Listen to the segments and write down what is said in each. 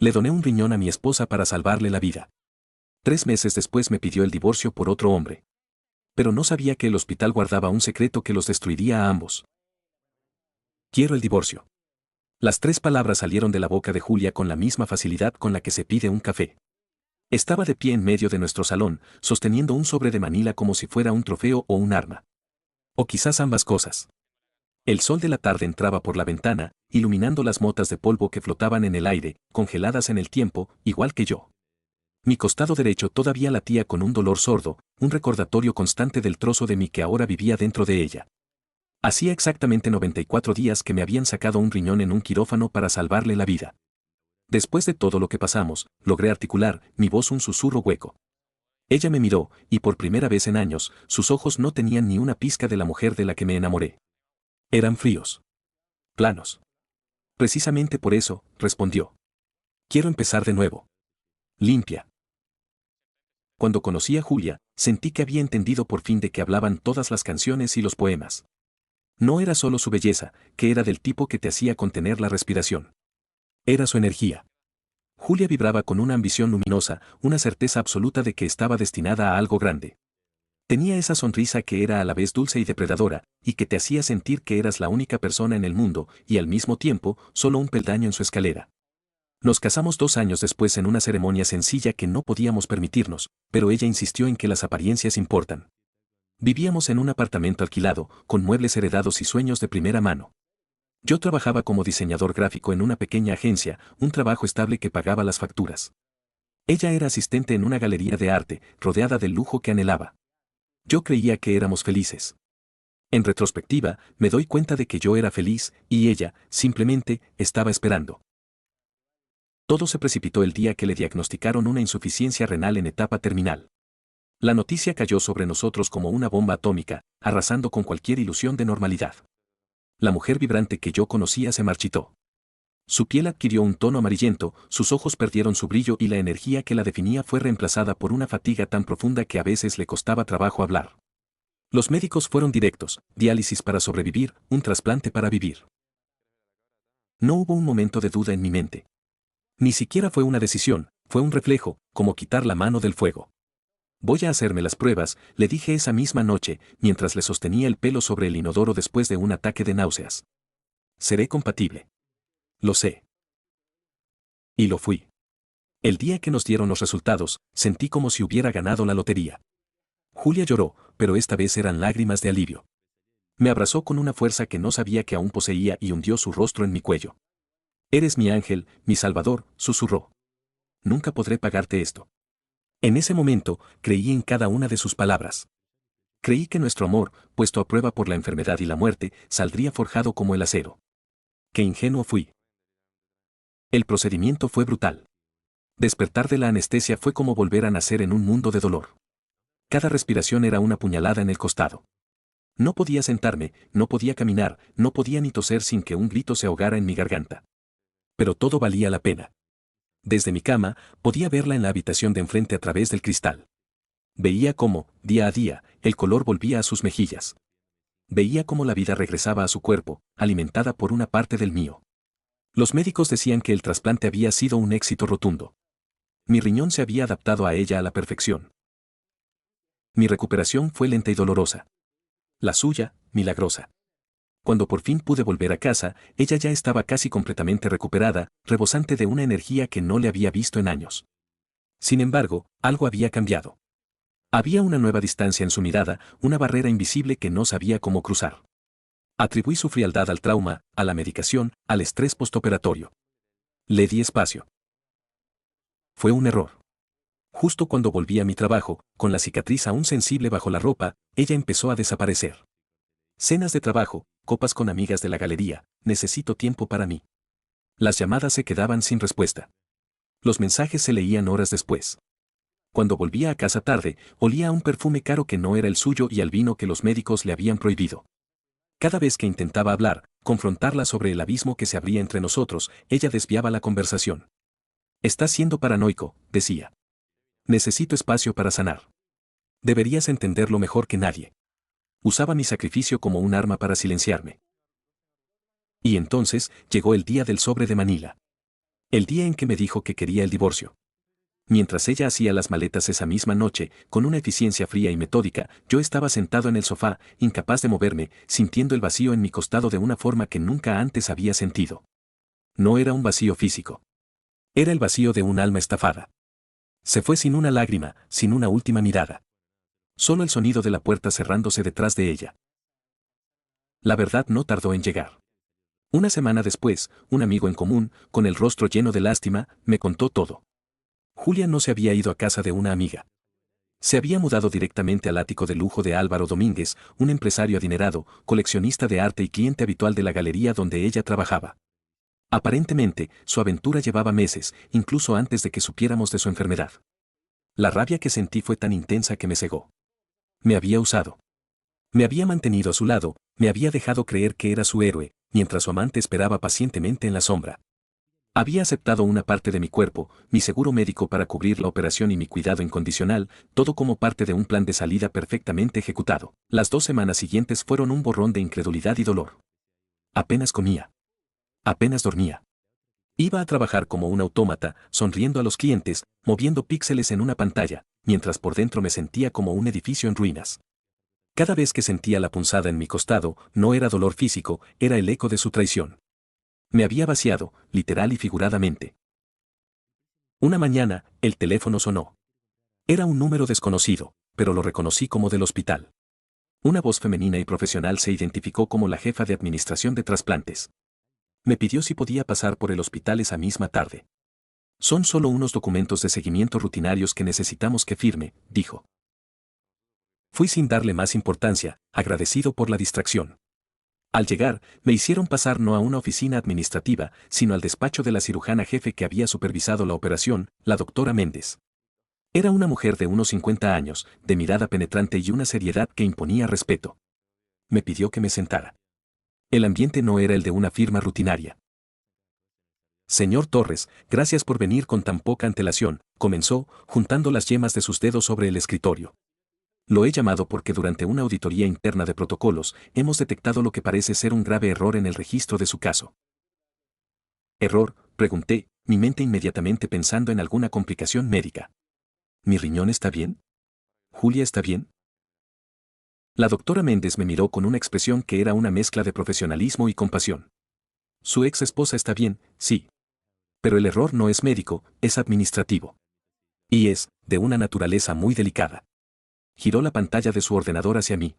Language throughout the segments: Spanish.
Le doné un riñón a mi esposa para salvarle la vida. 3 meses después me pidió el divorcio por otro hombre. Pero no sabía que el hospital guardaba un secreto que los destruiría a ambos. Quiero el divorcio. Las 3 palabras salieron de la boca de Julia con la misma facilidad con la que se pide un café. Estaba de pie en medio de nuestro salón, sosteniendo un sobre de Manila como si fuera un trofeo o un arma. O quizás ambas cosas. El sol de la tarde entraba por la ventana, iluminando las motas de polvo que flotaban en el aire, congeladas en el tiempo, igual que yo. Mi costado derecho todavía latía con un dolor sordo, un recordatorio constante del trozo de mí que ahora vivía dentro de ella. Hacía exactamente 94 días que me habían sacado un riñón en un quirófano para salvarle la vida. Después de todo lo que pasamos, logré articular, mi voz un susurro hueco. Ella me miró, y por primera vez en años, sus ojos no tenían ni una pizca de la mujer de la que me enamoré. Eran fríos. Planos. Precisamente por eso, respondió. Quiero empezar de nuevo. Limpia. Cuando conocí a Julia, sentí que había entendido por fin de qué hablaban todas las canciones y los poemas. No era solo su belleza, que era del tipo que te hacía contener la respiración. Era su energía. Julia vibraba con una ambición luminosa, una certeza absoluta de que estaba destinada a algo grande. Tenía esa sonrisa que era a la vez dulce y depredadora, y que te hacía sentir que eras la única persona en el mundo, y al mismo tiempo, solo un peldaño en su escalera. Nos casamos 2 años después en una ceremonia sencilla que no podíamos permitirnos, pero ella insistió en que las apariencias importan. Vivíamos en un apartamento alquilado, con muebles heredados y sueños de primera mano. Yo trabajaba como diseñador gráfico en una pequeña agencia, un trabajo estable que pagaba las facturas. Ella era asistente en una galería de arte, rodeada del lujo que anhelaba. Yo creía que éramos felices. En retrospectiva, me doy cuenta de que yo era feliz, y ella, simplemente, estaba esperando. Todo se precipitó el día que le diagnosticaron una insuficiencia renal en etapa terminal. La noticia cayó sobre nosotros como una bomba atómica, arrasando con cualquier ilusión de normalidad. La mujer vibrante que yo conocía se marchitó. Su piel adquirió un tono amarillento, sus ojos perdieron su brillo y la energía que la definía fue reemplazada por una fatiga tan profunda que a veces le costaba trabajo hablar. Los médicos fueron directos: diálisis para sobrevivir, un trasplante para vivir. No hubo un momento de duda en mi mente. Ni siquiera fue una decisión, fue un reflejo, como quitar la mano del fuego. Voy a hacerme las pruebas, le dije esa misma noche, mientras le sostenía el pelo sobre el inodoro después de un ataque de náuseas. Seré compatible. Lo sé. Y lo fui. El día que nos dieron los resultados, sentí como si hubiera ganado la lotería. Julia lloró, pero esta vez eran lágrimas de alivio. Me abrazó con una fuerza que no sabía que aún poseía y hundió su rostro en mi cuello. Eres mi ángel, mi salvador, susurró. Nunca podré pagarte esto. En ese momento, creí en cada una de sus palabras. Creí que nuestro amor, puesto a prueba por la enfermedad y la muerte, saldría forjado como el acero. Qué ingenuo fui. El procedimiento fue brutal. Despertar de la anestesia fue como volver a nacer en un mundo de dolor. Cada respiración era una puñalada en el costado. No podía sentarme, no podía caminar, no podía ni toser sin que un grito se ahogara en mi garganta. Pero todo valía la pena. Desde mi cama, podía verla en la habitación de enfrente a través del cristal. Veía cómo, día a día, el color volvía a sus mejillas. Veía cómo la vida regresaba a su cuerpo, alimentada por una parte del mío. Los médicos decían que el trasplante había sido un éxito rotundo. Mi riñón se había adaptado a ella a la perfección. Mi recuperación fue lenta y dolorosa. La suya, milagrosa. Cuando por fin pude volver a casa, ella ya estaba casi completamente recuperada, rebosante de una energía que no le había visto en años. Sin embargo, algo había cambiado. Había una nueva distancia en su mirada, una barrera invisible que no sabía cómo cruzar. Atribuí su frialdad al trauma, a la medicación, al estrés postoperatorio. Le di espacio. Fue un error. Justo cuando volví a mi trabajo, con la cicatriz aún sensible bajo la ropa, ella empezó a desaparecer. Cenas de trabajo, copas con amigas de la galería, necesito tiempo para mí. Las llamadas se quedaban sin respuesta. Los mensajes se leían horas después. Cuando volvía a casa tarde, olía a un perfume caro que no era el suyo y al vino que los médicos le habían prohibido. Cada vez que intentaba hablar, confrontarla sobre el abismo que se abría entre nosotros, ella desviaba la conversación. Estás siendo paranoico, decía. Necesito espacio para sanar. Deberías entenderlo mejor que nadie. Usaba mi sacrificio como un arma para silenciarme. Y entonces llegó el día del sobre de Manila. El día en que me dijo que quería el divorcio. Mientras ella hacía las maletas esa misma noche, con una eficiencia fría y metódica, yo estaba sentado en el sofá, incapaz de moverme, sintiendo el vacío en mi costado de una forma que nunca antes había sentido. No era un vacío físico. Era el vacío de un alma estafada. Se fue sin una lágrima, sin una última mirada. Solo el sonido de la puerta cerrándose detrás de ella. La verdad no tardó en llegar. Una semana después, un amigo en común, con el rostro lleno de lástima, me contó todo. Julia no se había ido a casa de una amiga. Se había mudado directamente al ático de lujo de Álvaro Domínguez, un empresario adinerado, coleccionista de arte y cliente habitual de la galería donde ella trabajaba. Aparentemente, su aventura llevaba meses, incluso antes de que supiéramos de su enfermedad. La rabia que sentí fue tan intensa que me cegó. Me había usado. Me había mantenido a su lado, me había dejado creer que era su héroe, mientras su amante esperaba pacientemente en la sombra. Había aceptado una parte de mi cuerpo, mi seguro médico para cubrir la operación y mi cuidado incondicional, todo como parte de un plan de salida perfectamente ejecutado. Las 2 semanas siguientes fueron un borrón de incredulidad y dolor. Apenas comía. Apenas dormía. Iba a trabajar como un autómata, sonriendo a los clientes, moviendo píxeles en una pantalla, mientras por dentro me sentía como un edificio en ruinas. Cada vez que sentía la punzada en mi costado, no era dolor físico, era el eco de su traición. Me había vaciado, literal y figuradamente. Una mañana, el teléfono sonó. Era un número desconocido, pero lo reconocí como del hospital. Una voz femenina y profesional se identificó como la jefa de administración de trasplantes. Me pidió si podía pasar por el hospital esa misma tarde. Son solo unos documentos de seguimiento rutinarios que necesitamos que firme, dijo. Fui sin darle más importancia, agradecido por la distracción. Al llegar, me hicieron pasar no a una oficina administrativa, sino al despacho de la cirujana jefe que había supervisado la operación, la doctora Méndez. Era una mujer de unos 50 años, de mirada penetrante y una seriedad que imponía respeto. Me pidió que me sentara. El ambiente no era el de una firma rutinaria. Señor Torres, gracias por venir con tan poca antelación, comenzó, juntando las yemas de sus dedos sobre el escritorio. Lo he llamado porque durante una auditoría interna de protocolos, hemos detectado lo que parece ser un grave error en el registro de su caso. ¿Error?, pregunté, mi mente inmediatamente pensando en alguna complicación médica. ¿Mi riñón está bien? ¿Julia está bien? La doctora Méndez me miró con una expresión que era una mezcla de profesionalismo y compasión. Su ex esposa está bien, sí. Pero el error no es médico, es administrativo. Y es, de una naturaleza muy delicada. Giró la pantalla de su ordenador hacia mí.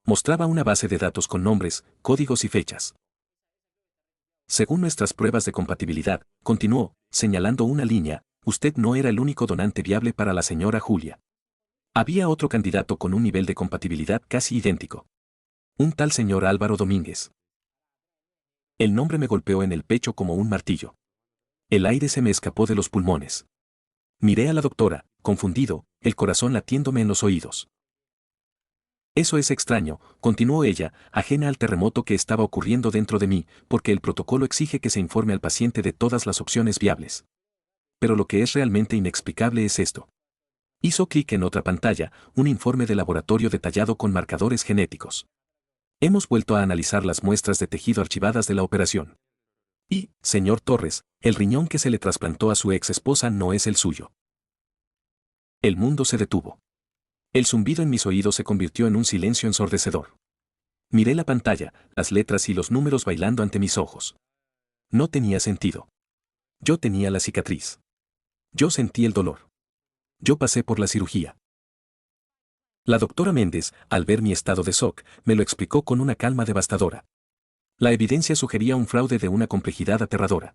Mostraba una base de datos con nombres, códigos y fechas. Según nuestras pruebas de compatibilidad, continuó, señalando una línea, usted no era el único donante viable para la señora Julia. Había otro candidato con un nivel de compatibilidad casi idéntico. Un tal señor Álvaro Domínguez. El nombre me golpeó en el pecho como un martillo. El aire se me escapó de los pulmones. Miré a la doctora, confundido, el corazón latiéndome en los oídos. Eso es extraño, continuó ella, ajena al terremoto que estaba ocurriendo dentro de mí, porque el protocolo exige que se informe al paciente de todas las opciones viables. Pero lo que es realmente inexplicable es esto. Hizo clic en otra pantalla, un informe de laboratorio detallado con marcadores genéticos. Hemos vuelto a analizar las muestras de tejido archivadas de la operación. Y, señor Torres, el riñón que se le trasplantó a su ex esposa no es el suyo. El mundo se detuvo. El zumbido en mis oídos se convirtió en un silencio ensordecedor. Miré la pantalla, las letras y los números bailando ante mis ojos. No tenía sentido. Yo tenía la cicatriz. Yo sentí el dolor. Yo pasé por la cirugía. La doctora Méndez, al ver mi estado de shock, me lo explicó con una calma devastadora. La evidencia sugería un fraude de una complejidad aterradora.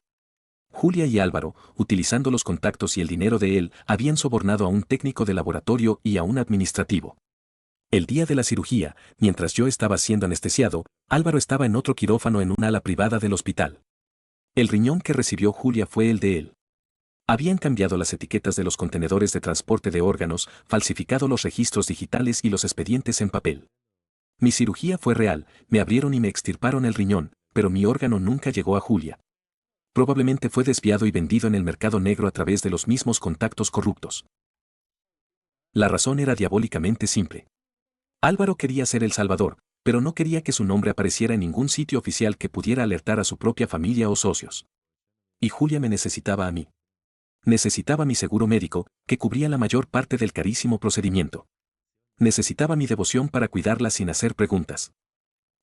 Julia y Álvaro, utilizando los contactos y el dinero de él, habían sobornado a un técnico de laboratorio y a un administrativo. El día de la cirugía, mientras yo estaba siendo anestesiado, Álvaro estaba en otro quirófano en un ala privada del hospital. El riñón que recibió Julia fue el de él. Habían cambiado las etiquetas de los contenedores de transporte de órganos, falsificado los registros digitales y los expedientes en papel. Mi cirugía fue real, me abrieron y me extirparon el riñón, pero mi órgano nunca llegó a Julia. Probablemente fue desviado y vendido en el mercado negro a través de los mismos contactos corruptos. La razón era diabólicamente simple. Álvaro quería ser el Salvador, pero no quería que su nombre apareciera en ningún sitio oficial que pudiera alertar a su propia familia o socios. Y Julia me necesitaba a mí. Necesitaba mi seguro médico, que cubría la mayor parte del carísimo procedimiento. Necesitaba mi devoción para cuidarla sin hacer preguntas.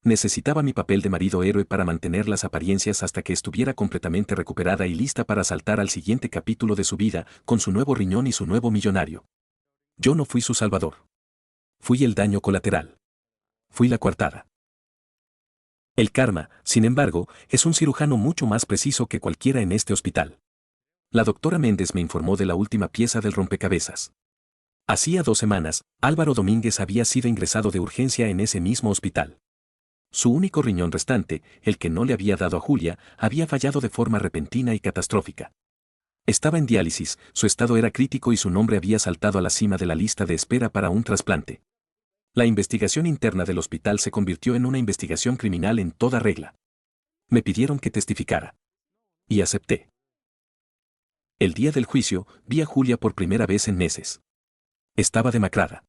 Necesitaba mi papel de marido héroe para mantener las apariencias hasta que estuviera completamente recuperada y lista para saltar al siguiente capítulo de su vida, con su nuevo riñón y su nuevo millonario. Yo no fui su salvador. Fui el daño colateral. Fui la coartada. El karma, sin embargo, es un cirujano mucho más preciso que cualquiera en este hospital. La doctora Méndez me informó de la última pieza del rompecabezas. Hacía 2 semanas, Álvaro Domínguez había sido ingresado de urgencia en ese mismo hospital. Su único riñón restante, el que no le había dado a Julia, había fallado de forma repentina y catastrófica. Estaba en diálisis, su estado era crítico y su nombre había saltado a la cima de la lista de espera para un trasplante. La investigación interna del hospital se convirtió en una investigación criminal en toda regla. Me pidieron que testificara. Y acepté. El día del juicio, vi a Julia por primera vez en meses. Estaba demacrada.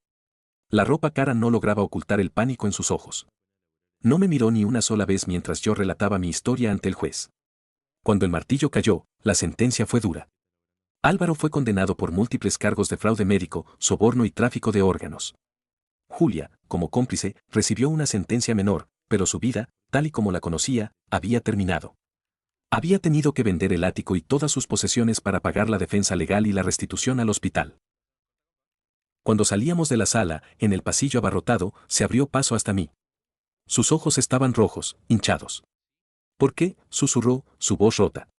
La ropa cara no lograba ocultar el pánico en sus ojos. No me miró ni una sola vez mientras yo relataba mi historia ante el juez. Cuando el martillo cayó, la sentencia fue dura. Álvaro fue condenado por múltiples cargos de fraude médico, soborno y tráfico de órganos. Julia, como cómplice, recibió una sentencia menor, pero su vida, tal y como la conocía, había terminado. Había tenido que vender el ático y todas sus posesiones para pagar la defensa legal y la restitución al hospital. Cuando salíamos de la sala, en el pasillo abarrotado, se abrió paso hasta mí. Sus ojos estaban rojos, hinchados. ¿Por qué?, susurró, su voz rota.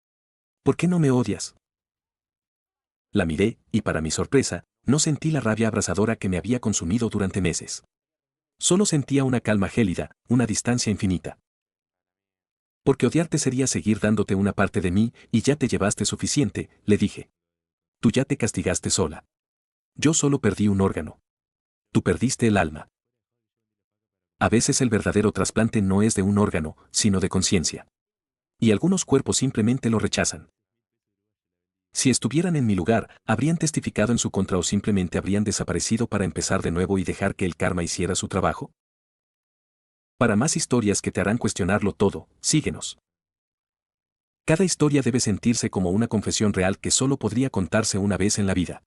¿Por qué no me odias? La miré, y para mi sorpresa, no sentí la rabia abrasadora que me había consumido durante meses. Solo sentía una calma gélida, una distancia infinita. Porque odiarte sería seguir dándote una parte de mí, y ya te llevaste suficiente, le dije. Tú ya te castigaste sola. Yo solo perdí un órgano. Tú perdiste el alma. A veces el verdadero trasplante no es de un órgano, sino de conciencia. Y algunos cuerpos simplemente lo rechazan. Si estuvieran en mi lugar, ¿habrían testificado en su contra o simplemente habrían desaparecido para empezar de nuevo y dejar que el karma hiciera su trabajo? Para más historias que te harán cuestionarlo todo, síguenos. Cada historia debe sentirse como una confesión real que solo podría contarse una vez en la vida.